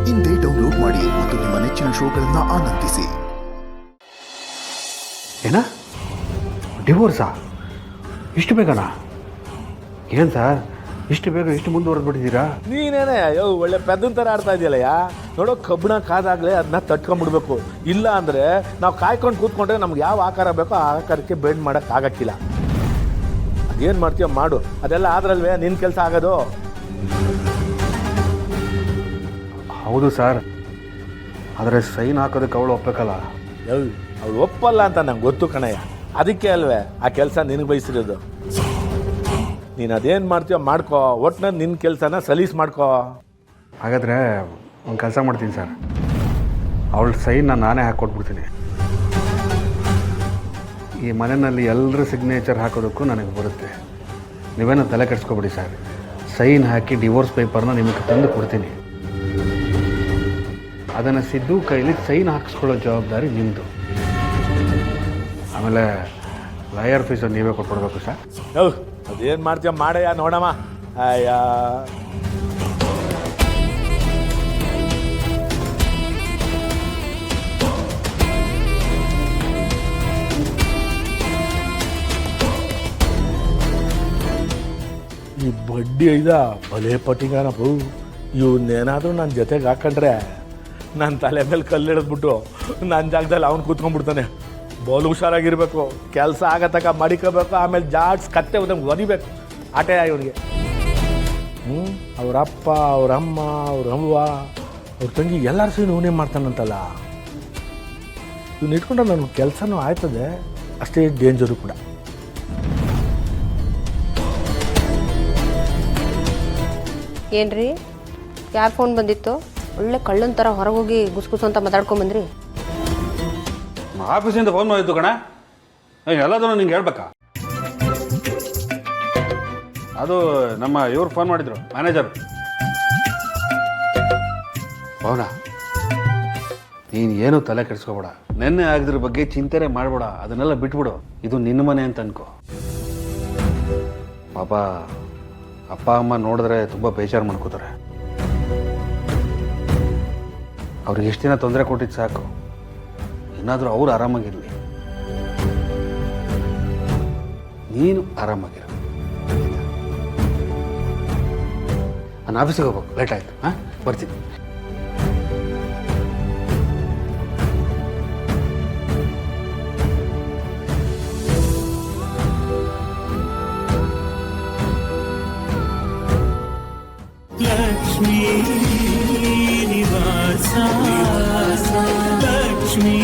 ಇಂದೇ ಡೌನ್ಲೋಡ್ ಮಾಡಿ ಮತ್ತು ನಿಮ್ಮ ನೆಚ್ಚಿನ ಶೋಗಳನ್ನು ಆನಂದಿಸಿ. ಏನ ಡಿವೋರ್ಸಾ? ಇಷ್ಟು ಬೇಗನಾ? ಏನು ಸರ್ ಇಷ್ಟು ಬೇಗ ಇಷ್ಟು ಮುಂದುವರೆದ್ಬಿಟ್ಟಿದ್ದೀರಾ? ನೀನೇನೆ ಒಳ್ಳೆ ಪೆದ್ದನ್ ಥರ ಆಡ್ತಾ ಇದೆಯಲ್ಲಯ್ಯ. ನೋಡೋ ಕಬ್ಬಣ ಕಾದಾಗಲೇ ಅದನ್ನ ತಟ್ಕೊಂಡ್ಬಿಡ್ಬೇಕು. ಇಲ್ಲ ಅಂದರೆ ನಾವು ಕಾಯ್ಕೊಂಡು ಕೂತ್ಕೊಂಡ್ರೆ ನಮ್ಗೆ ಯಾವ ಆಕಾರ ಬೇಕೋ ಆ ಆಕಾರಕ್ಕೆ ಬೆಂಡ್ ಮಾಡೋಕ್ಕಾಗಕ್ಕಿಲ್ಲ. ಅದೇನು ಮಾಡ್ತೀಯೋ ಮಾಡು, ಅದೆಲ್ಲ ಆದ್ರಲ್ವೇ ನಿನ್ನ ಕೆಲಸ ಆಗೋದು. ಹೌದು ಸರ್, ಆದರೆ ಸೈನ್ ಹಾಕೋದಕ್ಕೆ ಅವಳು ಒಪ್ಪಬೇಕಲ್ಲ. ಅವಳು ಒಪ್ಪಲ್ಲ ಅಂತ ನಂಗೆ ಗೊತ್ತು ಕಣಯ್ಯ. ಅದಕ್ಕೆ ಅಲ್ವೇ ಆ ಕೆಲಸ ನಿನಗೆ ಬಯಸಿರೋದು. ನೀನು ಅದೇನು ಮಾಡ್ತೀಯೋ ಮಾಡ್ಕೋ, ಒಟ್ಟಿನಲ್ಲಿ ನಿನ್ನ ಕೆಲಸನ ಸಲೀಸ್ ಮಾಡ್ಕೋ. ಹಾಗಾದರೆ ಒಂದು ಕೆಲಸ ಮಾಡ್ತೀನಿ ಸರ್, ಅವಳ ಸೈನ್ ನಾನೇ ಹಾಕ್ಕೊಟ್ಬಿಡ್ತೀನಿ. ಈ ಮನೆಯಲ್ಲಿ ಎಲ್ಲರ ಸಿಗ್ನೇಚರ್ ಹಾಕೋದಕ್ಕೂ ನನಗೆ ಬರುತ್ತೆ. ನೀವೇನೋ ತಲೆ ಕೆಡಿಸ್ಕೊಬಿಡಿ ಸರ್. ಸೈನ್ ಹಾಕಿ ಡಿವೋರ್ಸ್ ಪೇಪರ್ನ ನಿಮಗೆ ತಂದು ಕೊಡ್ತೀನಿ. ಅದನ್ನು ಸಿದ್ದು ಕೈಲಿ ಸೈನ್ ಹಾಕಿಸ್ಕೊಳ್ಳೋ ಜವಾಬ್ದಾರಿ ನಿಮ್ಮದು. ಆಮೇಲೆ ಲಾಯರ್ ಫೀಸನ್ನು ನೀವೇ ಕೊಟ್ಕೊಡ್ಬೇಕು ಸರ್. ಅದೇನು ಮಾಡ್ತೀಯ ಮಾಡಯ್ಯ, ನೋಡಮ್ಮ. ಅಯ್ಯ ಈ ಬಡ್ಡಿ ಐದ ಭಲೇ ಪಟ್ಟಿಗಾನಪ್ಪು. ಇವನ್ನೇನಾದರೂ ನನ್ನ ಜೊತೆಗೆ ಹಾಕೊಂಡ್ರೆ ನನ್ನ ತಲೆ ಮೇಲೆ ಕಲ್ಲಿಡಿದ್ಬಿಟ್ಟು ನನ್ನ ಜಾಗದಲ್ಲಿ ಅವ್ನು ಕೂತ್ಕೊಂಡ್ಬಿಡ್ತಾನೆ. ಬೋಲು ಹುಷಾರಾಗಿರ್ಬೇಕು. ಕೆಲಸ ಆಗತಕ್ಕ ಮಡಿಕೋಬೇಕು, ಆಮೇಲೆ ಜಾಡ್ಸ್ ಕತ್ತೆ ಹೋದಂಗೆ ಒದಿಬೇಕು. ಆಟೆ ಇವನಿಗೆ. ಅವರಪ್ಪ, ಅವರಮ್ಮ, ಅವ್ವ, ಅವ್ರ ತಂಗಿ ಎಲ್ಲರೂ ಸೇರಿ ಇವನೇ ಮಾಡ್ತಾನಂತಲ್ಲ. ಇವ್ನು ಇಟ್ಕೊಂಡ್ರೆ ನನ್ನ ಕೆಲಸನೂ ಆಯ್ತದೆ, ಅಷ್ಟೇ ಡೇಂಜರು ಕೂಡ. ಏನ್ರಿ, ಯಾರು ಫೋನ್ ಬಂದಿತ್ತು? ಒಳ್ಳೆ ಕಳ್ಳನ ಥರ ಹೊರಗೋಗಿ ಗುಸ್ಗುಸು ಅಂತ ಮಾತಾಡ್ಕೊಂಬಂದ್ರಿ. ಆಫೀಸಿಂದ ಫೋನ್ ಮಾಡಿತ್ತು ಕಣ. ಎಲ್ಲದನ್ನು ನಿಂಗೆ ಹೇಳ್ಬೇಕಾ? ಅದು ನಮ್ಮ ಇವ್ರು ಫೋನ್ ಮಾಡಿದ್ರು, ಮ್ಯಾನೇಜರು. ಅವನ ನೀನು ಏನು ತಲೆ ಕೆಡಿಸ್ಕೋಬೇಡ. ನೆನ್ನೆ ಆಗದ್ರ ಬಗ್ಗೆ ಚಿಂತೆನೆ ಮಾಡಬೇಡ. ಅದನ್ನೆಲ್ಲ ಬಿಟ್ಬಿಡು. ಇದು ನಿನ್ನ ಮನೆ ಅಂತ ಅನ್ಕೋ. ಪಾಪ ಅಪ್ಪ ಅಮ್ಮ ನೋಡಿದ್ರೆ ತುಂಬ ಬೇಜಾರು ಮಾಡ್ಕೋತಾರೆ. ಅವ್ರಿಗೆ ಎಷ್ಟು ದಿನ ತೊಂದರೆ ಕೊಟ್ಟಿದ್ದು ಸಾಕು. ಏನಾದರೂ ಅವ್ರು ಆರಾಮಾಗಿರಲಿ, ನೀನು ಆರಾಮಾಗಿರು. ನಾನು ಆಫೀಸಿಗೆ ಹೋಗ್ಬೇಕು, ಲೇಟ್ ಆಯಿತು. ಹಾಂ, ಬರ್ತೀನಿ. ಲಕ್ಷ್ಮೀ ನಿವಾಸ, ಲಕ್ಷ್ಮೀ